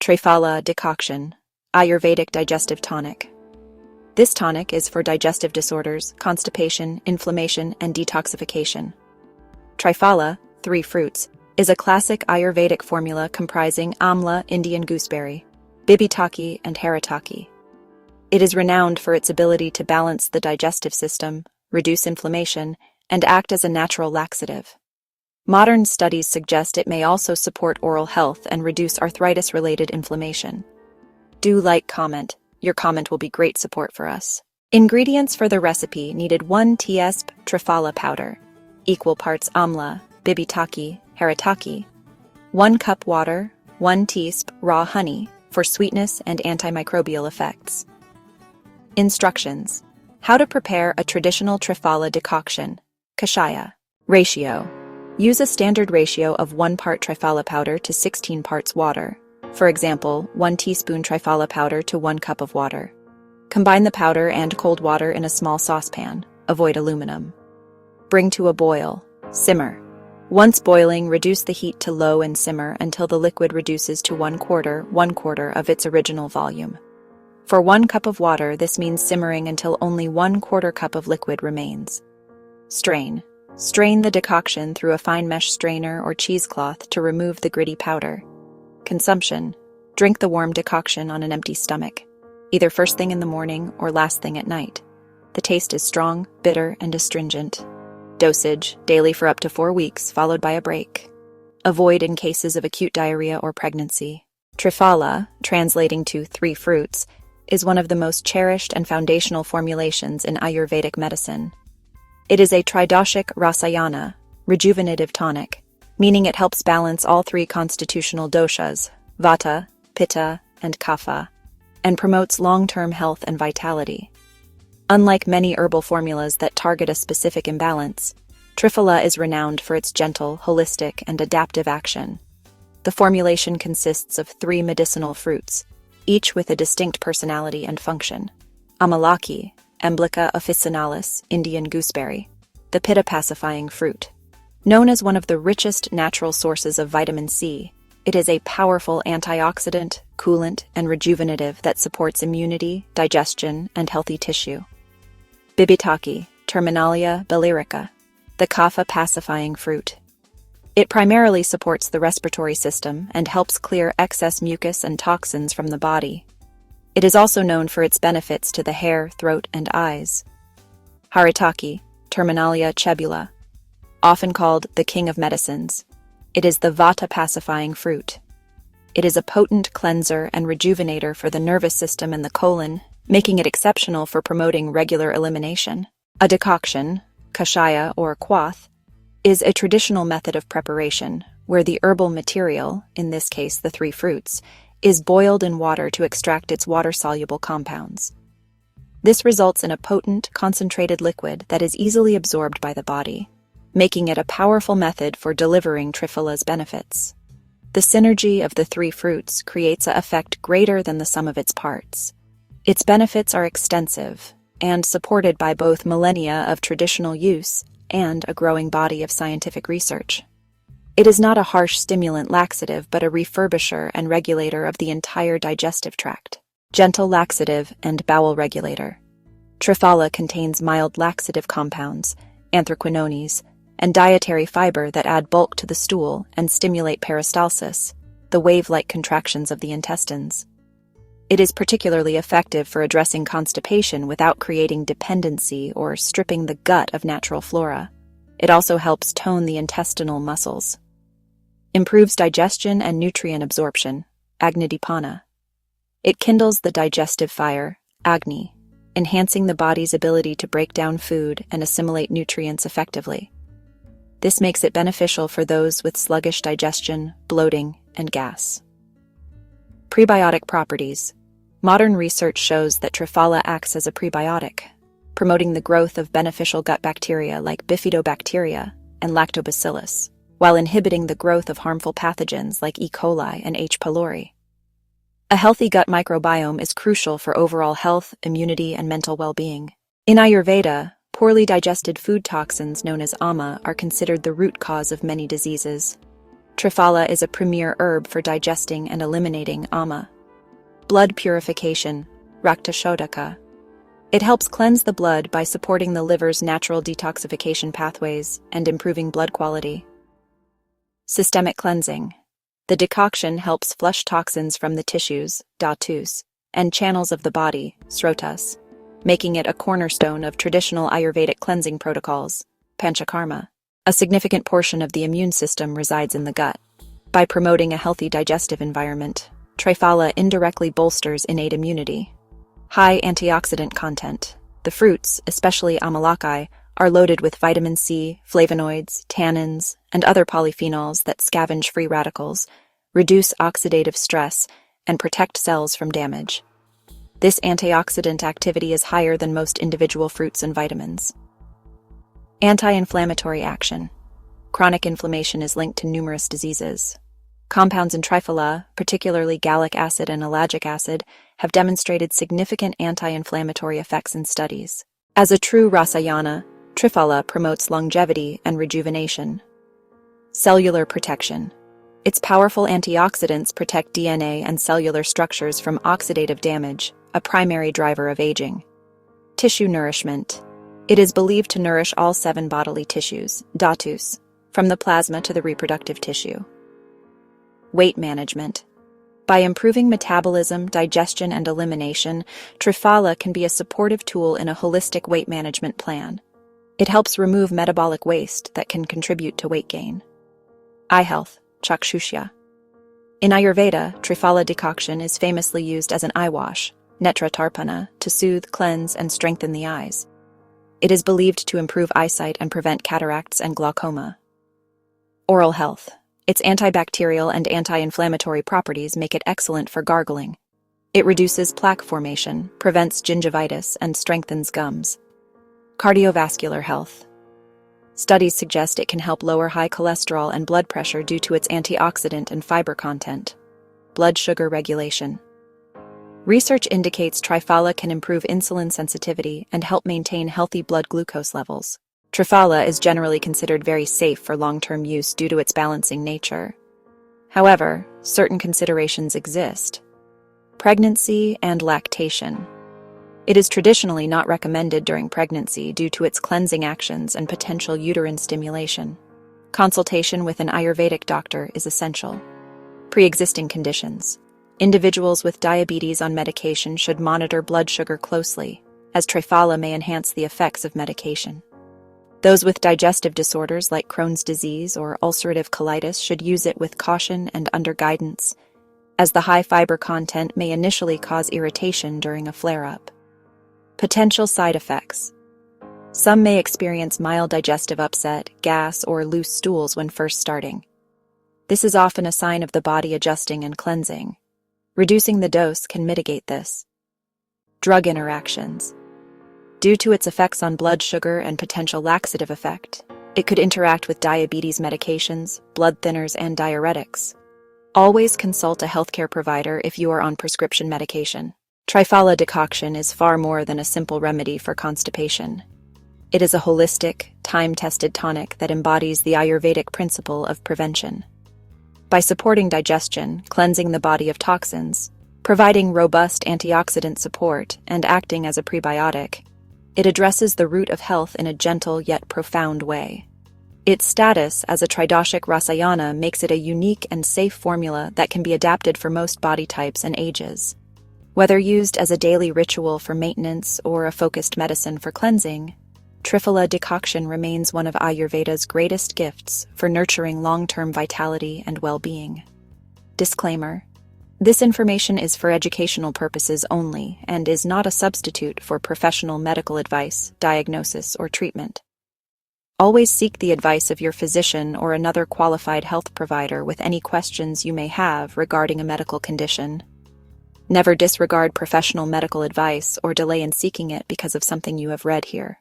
Triphala Decoction, Ayurvedic Digestive Tonic. This tonic is for digestive disorders, constipation, inflammation, and detoxification. Triphala, 3 fruits, is a classic Ayurvedic formula comprising amla, Indian gooseberry, bibitaki, and haritaki. It is renowned for its ability to balance the digestive system, reduce inflammation, and act as a natural laxative. Modern studies suggest it may also support oral health and reduce arthritis-related inflammation. Do like, comment. Your comment will be great support for us. Ingredients for the recipe needed 1 teaspoon Triphala powder, equal parts amla, bibitaki, haritaki, 1 cup water, 1 teaspoon raw honey for sweetness and antimicrobial effects. Instructions. How to prepare a traditional Triphala decoction. Kashaya. Ratio. Use a standard ratio of 1 part Triphala powder to 16 parts water. For example, 1 teaspoon Triphala powder to 1 cup of water. Combine the powder and cold water in a small saucepan. Avoid aluminum. Bring to a boil. Simmer. Once boiling, reduce the heat to low and simmer until the liquid reduces to 1/4 of its original volume. For 1 cup of water, this means simmering until only 1/4 cup of liquid remains. Strain. Strain the decoction through a fine mesh strainer or cheesecloth to remove the gritty powder. Consumption. Drink the warm decoction on an empty stomach, either first thing in the morning or last thing at night. The taste is strong, bitter, and astringent. Dosage. Daily for up to 4 weeks, followed by a break. Avoid in cases of acute diarrhea or pregnancy. Triphala, translating to 3 fruits, is one of the most cherished and foundational formulations in Ayurvedic medicine. It is a tridoshik rasayana, rejuvenative tonic, meaning it helps balance all 3 constitutional doshas, vata, pitta, and kapha, and promotes long-term health and vitality. Unlike many herbal formulas that target a specific imbalance, Triphala is renowned for its gentle, holistic, and adaptive action. The formulation consists of 3 medicinal fruits, each with a distinct personality and function. Amalaki, Emblica officinalis, Indian gooseberry, the pitta-pacifying fruit. Known as one of the richest natural sources of vitamin C, it is a powerful antioxidant, coolant, and rejuvenative that supports immunity, digestion, and healthy tissue. Bibitaki, Terminalia biliaca, the kapha-pacifying fruit. It primarily supports the respiratory system and helps clear excess mucus and toxins from the body. It is also known for its benefits to the hair, throat, and eyes. Haritaki, Terminalia chebula, often called the king of medicines. It is the vata-pacifying fruit. It is a potent cleanser and rejuvenator for the nervous system and the colon, making it exceptional for promoting regular elimination. A decoction, kashaya or quath, is a traditional method of preparation where the herbal material, in this case the 3 fruits, is boiled in water to extract its water-soluble compounds. This results in a potent, concentrated liquid that is easily absorbed by the body, making it a powerful method for delivering Triphala's benefits. The synergy of the 3 fruits creates an effect greater than the sum of its parts. Its benefits are extensive and supported by both millennia of traditional use and a growing body of scientific research. It is not a harsh stimulant laxative, but a refurbisher and regulator of the entire digestive tract. Gentle laxative and bowel regulator. Triphala contains mild laxative compounds, anthraquinones, and dietary fiber that add bulk to the stool and stimulate peristalsis, the wave-like contractions of the intestines. It is particularly effective for addressing constipation without creating dependency or stripping the gut of natural flora. It also helps tone the intestinal muscles. Improves digestion and nutrient absorption, Agnidipana. It kindles the digestive fire, Agni, enhancing the body's ability to break down food and assimilate nutrients effectively. This makes it beneficial for those with sluggish digestion, bloating, and gas. Prebiotic properties. Modern research shows that Triphala acts as a prebiotic, promoting the growth of beneficial gut bacteria like bifidobacteria and lactobacillus, while inhibiting the growth of harmful pathogens like E. coli and H. pylori. A healthy gut microbiome is crucial for overall health, immunity, and mental well-being. In Ayurveda, poorly digested food toxins known as ama are considered the root cause of many diseases. Triphala is a premier herb for digesting and eliminating ama. Blood purification, Raktashodaka. It helps cleanse the blood by supporting the liver's natural detoxification pathways and improving blood quality. Systemic cleansing. The decoction helps flush toxins from the tissues, dhatus, and channels of the body, srotas, making it a cornerstone of traditional Ayurvedic cleansing protocols, panchakarma. A significant portion of the immune system resides in the gut. By promoting a healthy digestive environment, Triphala indirectly bolsters innate immunity. High antioxidant content. The fruits, especially amalaki, are loaded with vitamin C, flavonoids, tannins, and other polyphenols that scavenge free radicals, reduce oxidative stress, and protect cells from damage. This antioxidant activity is higher than most individual fruits and vitamins. Anti-inflammatory action. Chronic inflammation is linked to numerous diseases. Compounds in Triphala, particularly gallic acid and ellagic acid, have demonstrated significant anti-inflammatory effects in studies. As a true rasayana, Triphala promotes longevity and rejuvenation. Cellular protection. Its powerful antioxidants protect DNA and cellular structures from oxidative damage, a primary driver of aging. Tissue nourishment. It is believed to nourish all 7 bodily tissues, dhatus, from the plasma to the reproductive tissue. Weight management. By improving metabolism, digestion, and elimination, Triphala can be a supportive tool in a holistic weight management plan. It helps remove metabolic waste that can contribute to weight gain. Eye health, chakshushya. In Ayurveda, Triphala decoction is famously used as an eye wash, netra tarpana, to soothe, cleanse, and strengthen the eyes. It is believed to improve eyesight and prevent cataracts and glaucoma. Oral health. Its antibacterial and anti-inflammatory properties make it excellent for gargling. It reduces plaque formation, prevents gingivitis, and strengthens gums. Cardiovascular health. Studies suggest it can help lower high cholesterol and blood pressure due to its antioxidant and fiber content. Blood sugar regulation. Research indicates Triphala can improve insulin sensitivity and help maintain healthy blood glucose levels. Triphala is generally considered very safe for long-term use due to its balancing nature. However, certain considerations exist. Pregnancy and lactation. It is traditionally not recommended during pregnancy due to its cleansing actions and potential uterine stimulation. Consultation with an Ayurvedic doctor is essential. Pre-existing conditions. Individuals with diabetes on medication should monitor blood sugar closely, as Triphala may enhance the effects of medication. Those with digestive disorders like Crohn's disease or ulcerative colitis should use it with caution and under guidance, as the high fiber content may initially cause irritation during a flare-up. Potential side effects. Some may experience mild digestive upset, gas, or loose stools when first starting. This is often a sign of the body adjusting and cleansing. Reducing the dose can mitigate this. Drug interactions. Due to its effects on blood sugar and potential laxative effect, it could interact with diabetes medications, blood thinners, and diuretics. Always consult a healthcare provider if you are on prescription medication. Triphala decoction is far more than a simple remedy for constipation. It is a holistic, time-tested tonic that embodies the Ayurvedic principle of prevention. By supporting digestion, cleansing the body of toxins, providing robust antioxidant support, and acting as a prebiotic, it addresses the root of health in a gentle yet profound way. Its status as a tridoshic rasayana makes it a unique and safe formula that can be adapted for most body types and ages. Whether used as a daily ritual for maintenance or a focused medicine for cleansing, Triphala decoction remains one of Ayurveda's greatest gifts for nurturing long-term vitality and well-being. Disclaimer: this information is for educational purposes only and is not a substitute for professional medical advice, diagnosis, or treatment. Always seek the advice of your physician or another qualified health provider with any questions you may have regarding a medical condition. Never disregard professional medical advice or delay in seeking it because of something you have read here.